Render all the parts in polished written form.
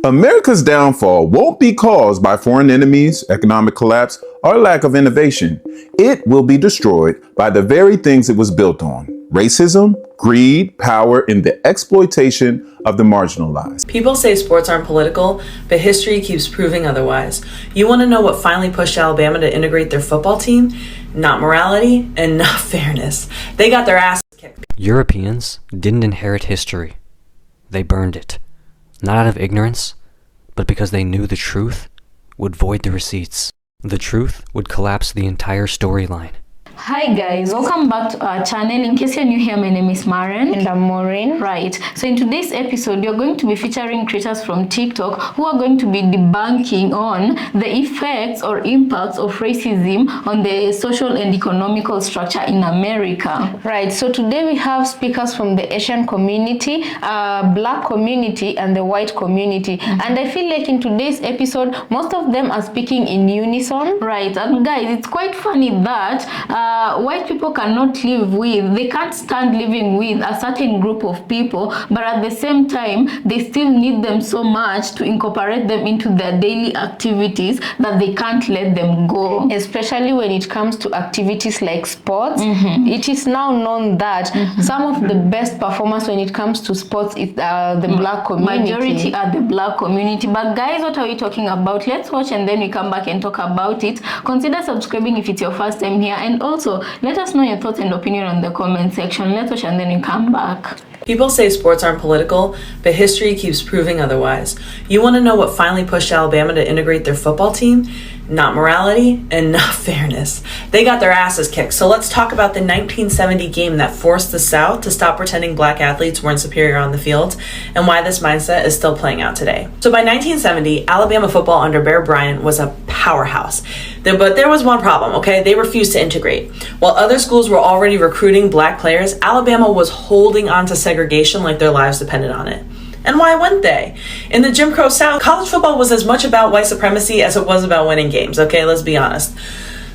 America's downfall won't be caused by foreign enemies, economic collapse, or lack of innovation. It will be destroyed by the very things it was built on: racism, greed, power, and the exploitation of the marginalized. People say sports aren't political, but history keeps proving otherwise. You want to know what finally pushed Alabama to integrate their football team? Not morality and not fairness. They got their asses kicked. Europeans didn't inherit history. They burned it. Not out of ignorance, but because they knew the truth would void the receipts. The truth would collapse the entire storyline. Hi guys, welcome back to our channel. In case you're new here, my name is Maren. And I'm Maureen. Right, so in today's episode, you're going to be featuring creators from TikTok who are going to be debunking on the effects or impacts of racism on the social and economical structure in America. Right, so today we have speakers from the Asian community, Black community, and the white community. And I feel like in today's episode, most of them are speaking in unison. Right, and guys, it's quite funny that white people they can't stand living with a certain group of people, but at the same time they still need them so much to incorporate them into their daily activities that they can't let them go, especially when it comes to activities like sports. It is now known that some of the best performers when it comes to sports is the Black community. Majority are the Black community. But guys, what are we talking about? Let's watch and then we come back and talk about it. Consider subscribing if it's your first time here, and also let us know your thoughts and opinion on the comment section. Let's watch and then we come back. People say sports aren't political, but history keeps proving otherwise. You want to know what finally pushed Alabama to integrate their football team? Not morality and not fairness. They got their asses kicked. So let's talk about the 1970 game that forced the South to stop pretending black athletes weren't superior on the field, and why this mindset is still playing out today. So by 1970, Alabama football under Bear Bryant was a powerhouse. But there was one problem, okay? They refused to integrate. While other schools were already recruiting black players, Alabama was holding on to segregation like their lives depended on it. And why wouldn't they? In the Jim Crow South, college football was as much about white supremacy as it was about winning games, okay? Let's be honest.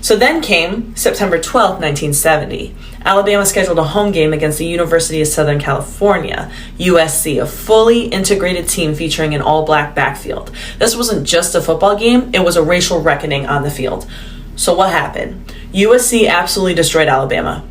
So then came September 12th, 1970. Alabama scheduled a home game against the University of Southern California, USC, a fully integrated team featuring an all-black backfield. This wasn't just a football game, it was a racial reckoning on the field. So what happened? USC absolutely destroyed Alabama.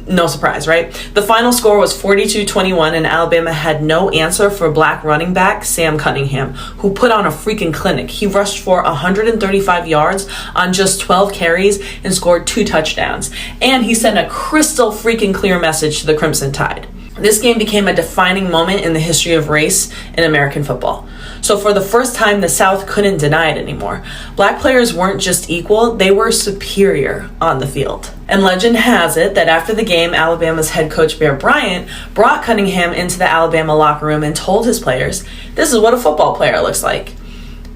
No surprise, right? The final score was 42-21, and Alabama had no answer for black running back Sam Cunningham, who put on a freaking clinic. He rushed for 135 yards on just 12 carries and scored 2 touchdowns. And he sent a crystal freaking clear message to the Crimson Tide. This game became a defining moment in the history of race in American football. So for the first time, the South couldn't deny it anymore. Black players weren't just equal, they were superior on the field. And legend has it that after the game, Alabama's head coach Bear Bryant brought Cunningham into the Alabama locker room and told his players, "This is what a football player looks like."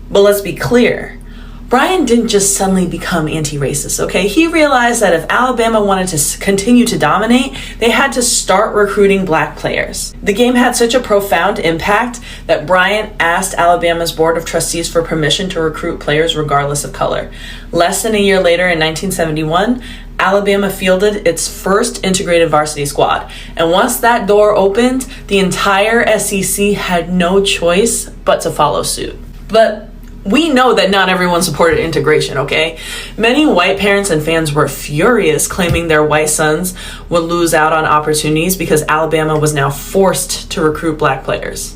But let's be clear. Bryant didn't just suddenly become anti-racist, okay? He realized that if Alabama wanted to continue to dominate, they had to start recruiting black players. The game had such a profound impact that Bryant asked Alabama's Board of Trustees for permission to recruit players regardless of color. Less than a year later, in 1971, Alabama fielded its first integrated varsity squad. And once that door opened, the entire SEC had no choice but to follow suit. But we know that not everyone supported integration, okay? Many white parents and fans were furious, claiming their white sons would lose out on opportunities because Alabama was now forced to recruit black players.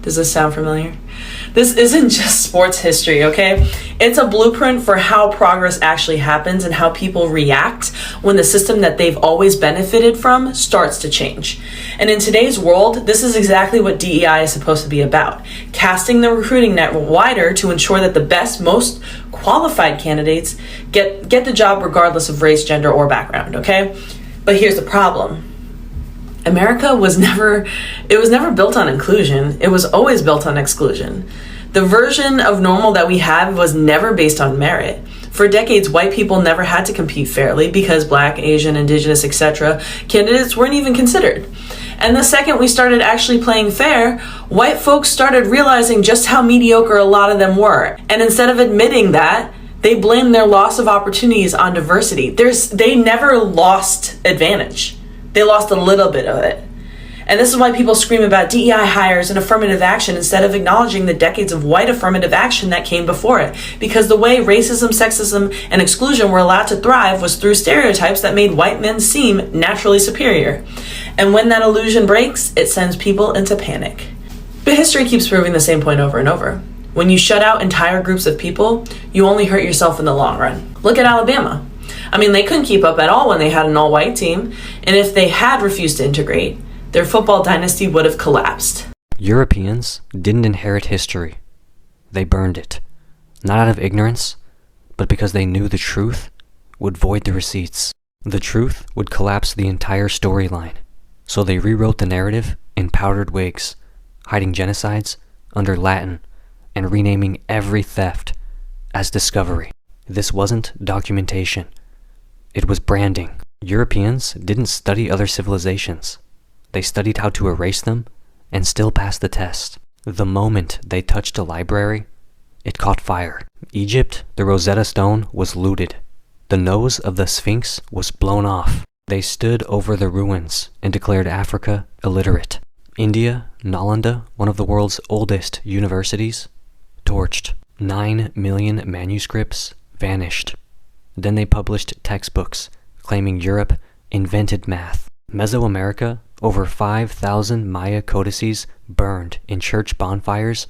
Does this sound familiar? This isn't just sports history, okay? It's a blueprint for how progress actually happens and how people react when the system that they've always benefited from starts to change. And in today's world, this is exactly what DEI is supposed to be about. Casting the recruiting net wider to ensure that the best, most qualified candidates get the job regardless of race, gender, or background, okay? But here's the problem. America was never built on inclusion. It was always built on exclusion. The version of normal that we have was never based on merit. For decades, white people never had to compete fairly because black, Asian, indigenous, etc. candidates weren't even considered. And the second we started actually playing fair, white folks started realizing just how mediocre a lot of them were. And instead of admitting that, they blamed their loss of opportunities on diversity. They never lost advantage. They lost a little bit of it. And this is why people scream about DEI hires and affirmative action instead of acknowledging the decades of white affirmative action that came before it. Because the way racism, sexism, and exclusion were allowed to thrive was through stereotypes that made white men seem naturally superior. And when that illusion breaks, it sends people into panic. But history keeps proving the same point over and over. When you shut out entire groups of people, you only hurt yourself in the long run. Look at Alabama. I mean, they couldn't keep up at all when they had an all-white team, and if they had refused to integrate, their football dynasty would have collapsed. Europeans didn't inherit history. They burned it. Not out of ignorance, but because they knew the truth would void the receipts. The truth would collapse the entire storyline. So they rewrote the narrative in powdered wigs, hiding genocides under Latin, and renaming every theft as discovery. This wasn't documentation. It was branding. Europeans didn't study other civilizations. They studied how to erase them and still pass the test. The moment they touched a library, it caught fire. Egypt, the Rosetta Stone was looted. The nose of the Sphinx was blown off. They stood over the ruins and declared Africa illiterate. India, Nalanda, one of the world's oldest universities, torched. 9 million manuscripts vanished. Then they published textbooks claiming Europe invented math. Mesoamerica, over 5,000 Maya codices burned in church bonfires,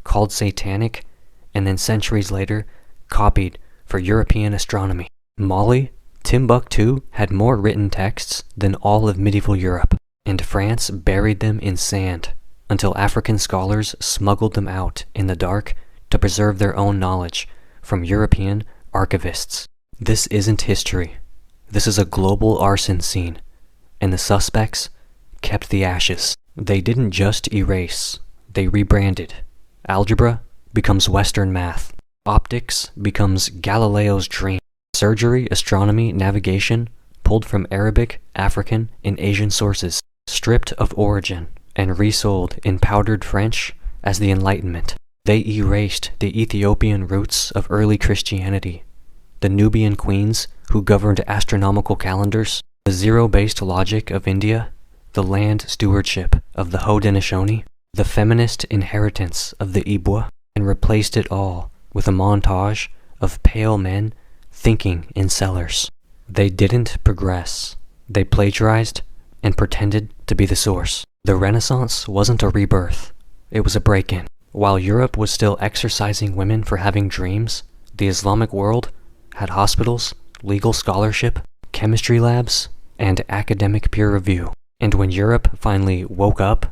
called satanic, and then centuries later, copied for European astronomy. Mali, Timbuktu had more written texts than all of medieval Europe, and France buried them in sand until African scholars smuggled them out in the dark to preserve their own knowledge from European archivists. This isn't history. This is a global arson scene, and the suspects kept the ashes. They didn't just erase, they rebranded. Algebra becomes Western math. Optics becomes Galileo's dream. Surgery, astronomy, navigation, pulled from Arabic, African, and Asian sources, stripped of origin, and resold in powdered French as the Enlightenment. They erased the Ethiopian roots of early Christianity, the Nubian queens who governed astronomical calendars, the zero-based logic of India, the land stewardship of the Haudenosaunee, the feminist inheritance of the Ibwa, and replaced it all with a montage of pale men thinking in cellars. They didn't progress. They plagiarized and pretended to be the source. The Renaissance wasn't a rebirth. It was a break-in. While Europe was still exercising women for having dreams, the Islamic world had hospitals, legal scholarship, chemistry labs, and academic peer review. And when Europe finally woke up,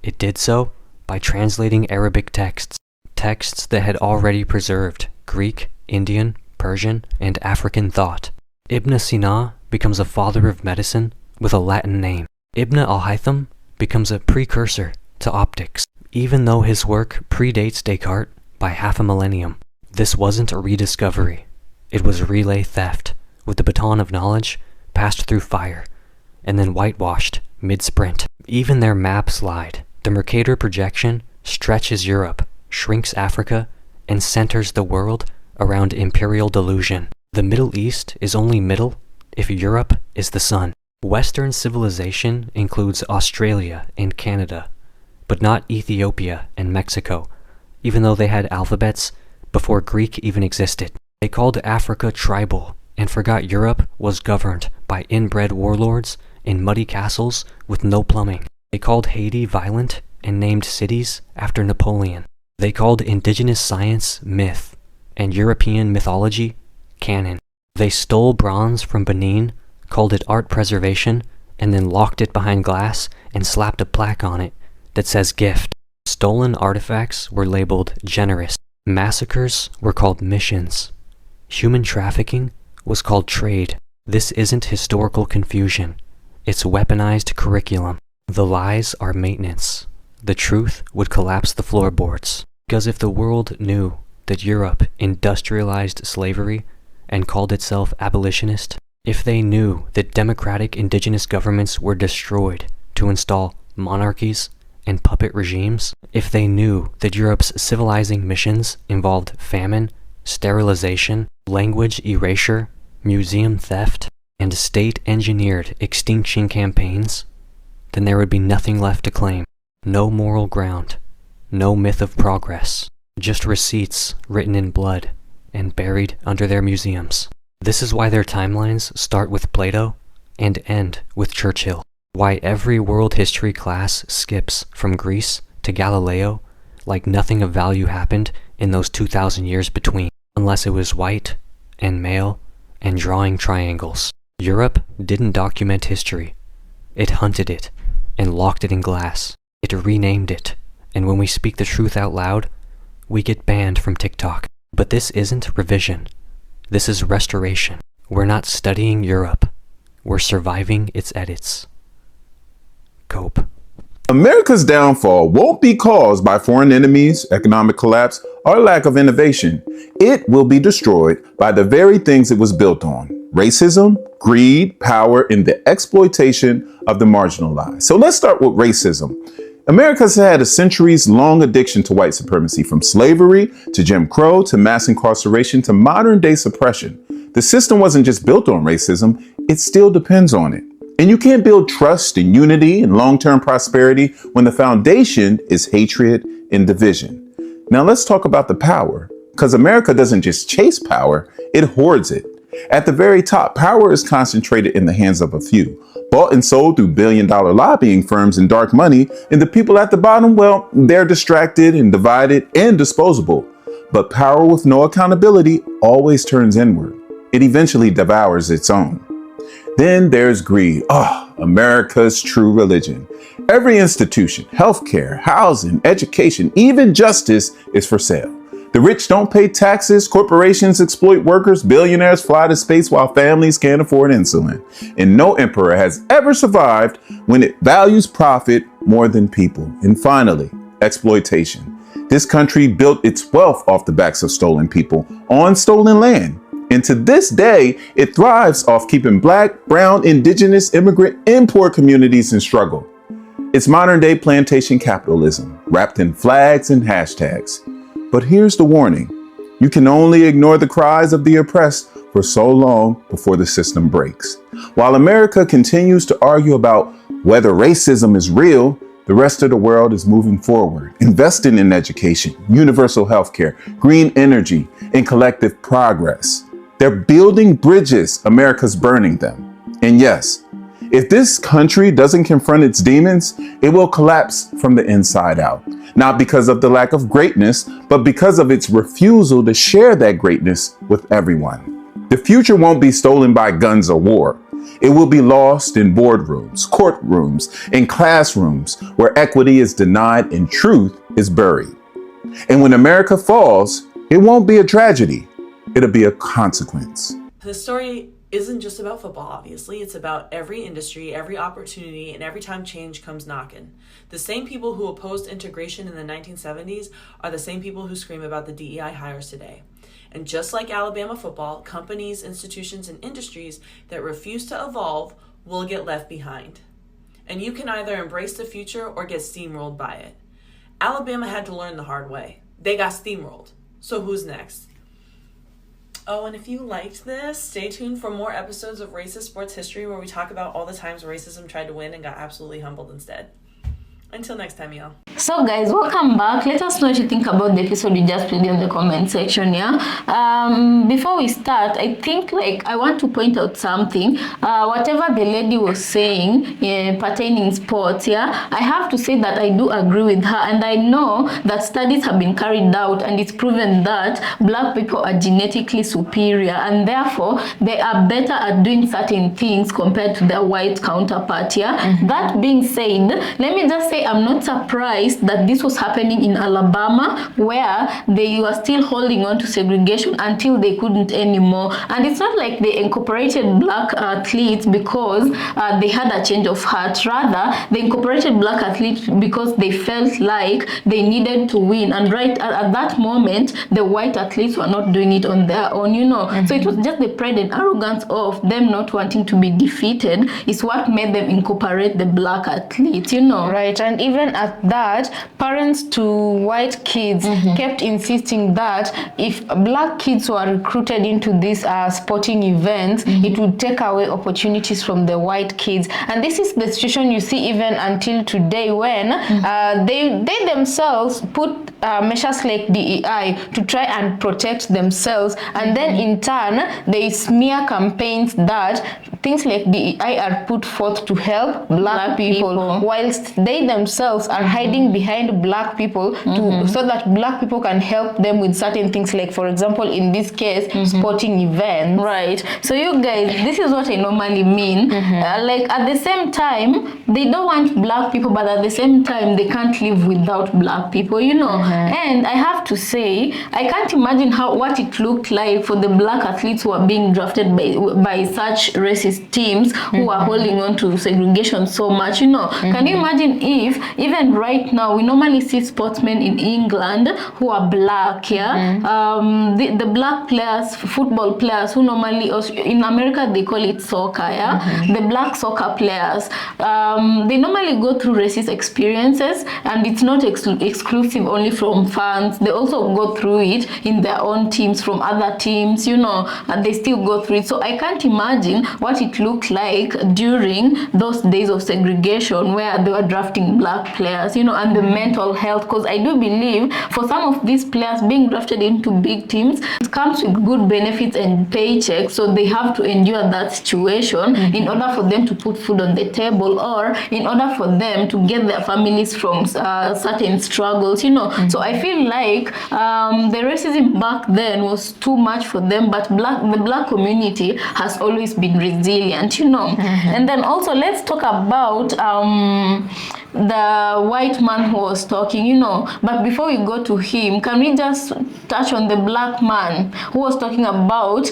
it did so by translating Arabic texts that had already preserved Greek, Indian, Persian, and African thought. Ibn Sina becomes a father of medicine with a Latin name. Ibn al-Haytham becomes a precursor to optics, even though his work predates Descartes by half a millennium. This wasn't a rediscovery. It was relay theft, with the baton of knowledge passed through fire, and then whitewashed mid-sprint. Even their maps lied. The Mercator projection stretches Europe, shrinks Africa, and centers the world around imperial delusion. The Middle East is only middle if Europe is the sun. Western civilization includes Australia and Canada, but not Ethiopia and Mexico, even though they had alphabets before Greek even existed. They called Africa tribal and forgot Europe was governed by inbred warlords in muddy castles with no plumbing. They called Haiti violent and named cities after Napoleon. They called indigenous science myth and European mythology canon. They stole bronze from Benin, called it art preservation, and then locked it behind glass and slapped a plaque on it that says gift. Stolen artifacts were labeled generous. Massacres were called missions. Human trafficking was called trade. This isn't historical confusion. It's weaponized curriculum. The lies are maintenance. The truth would collapse the floorboards. Because if the world knew that Europe industrialized slavery and called itself abolitionist, if they knew that democratic indigenous governments were destroyed to install monarchies and puppet regimes, if they knew that Europe's civilizing missions involved famine, sterilization, language erasure, museum theft, and state-engineered extinction campaigns, then there would be nothing left to claim. No moral ground. No myth of progress. Just receipts written in blood and buried under their museums. This is why their timelines start with Plato and end with Churchill. Why every world history class skips from Greece to Galileo like nothing of value happened in those 2,000 years between, unless it was white and male and drawing triangles. Europe didn't document history. It hunted it and locked it in glass. It renamed it, and when we speak the truth out loud, we get banned from TikTok. But this isn't revision. This is restoration. We're not studying Europe. We're surviving its edits. Cope. America's downfall won't be caused by foreign enemies, economic collapse, or lack of innovation. It will be destroyed by the very things it was built on: racism, greed, power, and the exploitation of the marginalized. So let's start with racism. America's had a centuries-long addiction to white supremacy, from slavery to Jim Crow to mass incarceration to modern-day suppression. The system wasn't just built on racism, it still depends on it. And you can't build trust and unity and long-term prosperity when the foundation is hatred and division. Now let's talk about the power, because America doesn't just chase power, it hoards it. At the very top, power is concentrated in the hands of a few, bought and sold through billion-dollar lobbying firms and dark money, and the people at the bottom, well, they're distracted and divided and disposable. But power with no accountability always turns inward. It eventually devours its own. Then there's greed. America's true religion. Every institution, healthcare, housing, education, even justice is for sale. The rich don't pay taxes, corporations exploit workers, billionaires fly to space while families can't afford insulin. And no emperor has ever survived when it values profit more than people. And finally, exploitation. This country built its wealth off the backs of stolen people on stolen land. And to this day, it thrives off keeping Black, brown, indigenous, immigrant, and poor communities in struggle. It's modern day plantation capitalism, wrapped in flags and hashtags. But here's the warning. You can only ignore the cries of the oppressed for so long before the system breaks. While America continues to argue about whether racism is real, the rest of the world is moving forward, investing in education, universal healthcare, green energy, and collective progress. They're building bridges, America's burning them. And yes, if this country doesn't confront its demons, it will collapse from the inside out. Not because of the lack of greatness, but because of its refusal to share that greatness with everyone. The future won't be stolen by guns or war. It will be lost in boardrooms, courtrooms, and classrooms where equity is denied and truth is buried. And when America falls, it won't be a tragedy. It'll be a consequence. The story isn't just about football, obviously. It's about every industry, every opportunity, and every time change comes knocking. The same people who opposed integration in the 1970s are the same people who scream about the DEI hires today. And just like Alabama football, companies, institutions, and industries that refuse to evolve will get left behind. And you can either embrace the future or get steamrolled by it. Alabama had to learn the hard way. They got steamrolled. So who's next? Oh, and if you liked this, stay tuned for more episodes of Racist Sports History where we talk about all the times racism tried to win and got absolutely humbled instead. Until next time, y'all. So guys, welcome back. Let us know what you think about the episode you just played in the comment section, yeah? Before we start, I think I want to point out something. Whatever the lady was saying pertaining sports, yeah, I have to say that I do agree with her, and I know that studies have been carried out and it's proven that Black people are genetically superior and therefore they are better at doing certain things compared to their white counterpart, yeah? Mm-hmm. That being said, let me just say I'm not surprised that this was happening in Alabama, where they were still holding on to segregation until they couldn't anymore. And it's not like they incorporated Black athletes because they had a change of heart. Rather, they incorporated Black athletes because they felt like they needed to win. And right at that moment, the white athletes were not doing it on their own, you know. Mm-hmm. So it was just the pride and arrogance of them not wanting to be defeated is what made them incorporate the Black athletes, you know. Right. And and even at that, parents to white kids kept insisting that if black kids were recruited into these sporting events, it would take away opportunities from the white kids. And this is the situation you see even until today, when they themselves put measures like DEI to try and protect themselves, and then in turn they smear campaigns that things like DEI are put forth to help black people, whilst they themselves are hiding behind black people so that black people can help them with certain things, like for example in this case sporting events. Right. So you guys, this is what I normally mean. Like at the same time, they don't want black people, but at the same time they can't live without black people, you know. And I have to say, I can't imagine what it looked like for the black athletes who are being drafted by such racist teams who are holding on to segregation so much, you know. Can you imagine if even right now we normally see sportsmen in England who are black, the black players, football players who normally, in America they call it soccer, the black soccer players, they normally go through racist experiences, and it's not exclusive only from fans. They also go through it in their own teams, from other teams, you know, and they still go through it. So I can't imagine what it looked like during those days of segregation where they were drafting black players, you know, and the mental health, because I do believe for some of these players being drafted into big teams, it comes with good benefits and paychecks, so they have to endure that situation in order for them to put food on the table, or in order for them to get their families from certain struggles, you know. So I feel like the racism back then was too much for them, but the black community has always been resilient, you know. And then also let's talk about the white man who was talking, you know. But before we go to him, can we just touch on the black man who was talking about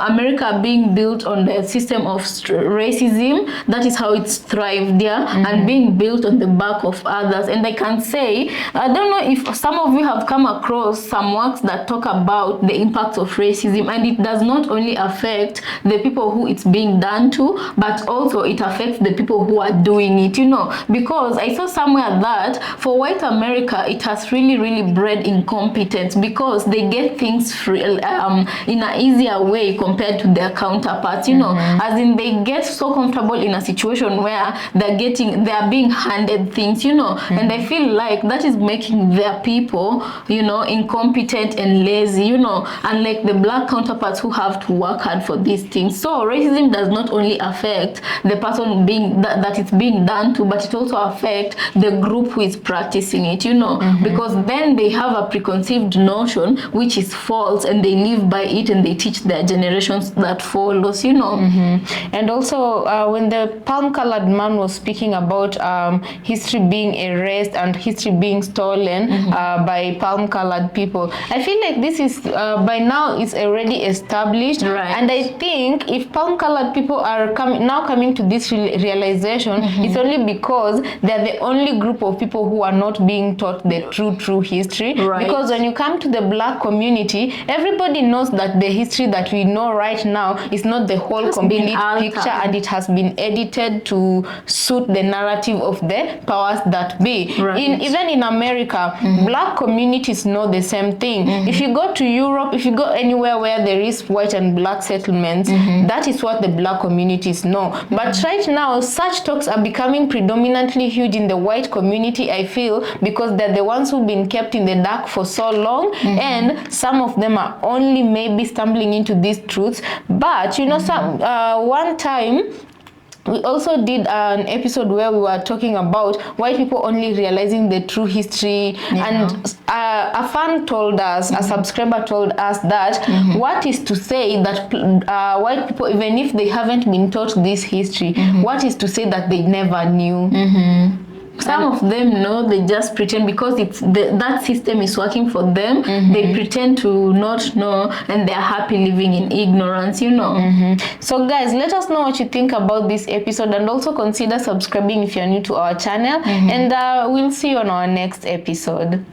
America being built on the system of racism? That is how it's thrived there, and being built on the back of others. And I can say, I don't know if some of you have come across some works that talk about the impact of racism, and it does not only affect the people who it's being done to, but also it affects the people who are doing it, you know. Because I saw somewhere that for white America, it has really bred incompetence, because they get things free, in an easier way compared to their counterparts, you know. As in, they get so comfortable in a situation where they are being handed things, you know. And I feel like that is making their people, you know, incompetent and lazy, you know, unlike the black counterparts who have to work hard for these things. So racism does not only affect the person that it's being done to, but it also affects the group who is practicing it, you know, because then they have a preconceived notion which is false, and they live by it, and they teach their generations that follows, you know. And also when the palm-colored man was speaking about history being erased and history being stolen by palm-colored people, I feel like this is by now it's already established, and I think if palm-colored people are coming to this realization, it's only because they're the only group of people who are not being taught the true history. Because when you come to the black community, everybody knows that the history that we know right now is not the whole complete picture, and it has been edited to suit the narrative of the powers that be. Even in America, black communities know the same thing. If you go to Europe, if you go anywhere where there is white and black settlements, that is what the black communities know. But right now, such talks are becoming predominantly huge in the white community, I feel, because they're the ones who've been kept in the dark for so long, and some of them are only maybe stumbling into these truths. But you know, one time we also did an episode where we were talking about white people only realizing the true history, and a fan told us, a subscriber told us that what is to say that white people, even if they haven't been taught this history, what is to say that they never knew? Some of them know, they just pretend because that system is working for them. They pretend to not know, and they're happy living in ignorance, you know. So guys, let us know what you think about this episode, and also consider subscribing if you're new to our channel, and we'll see you on our next episode.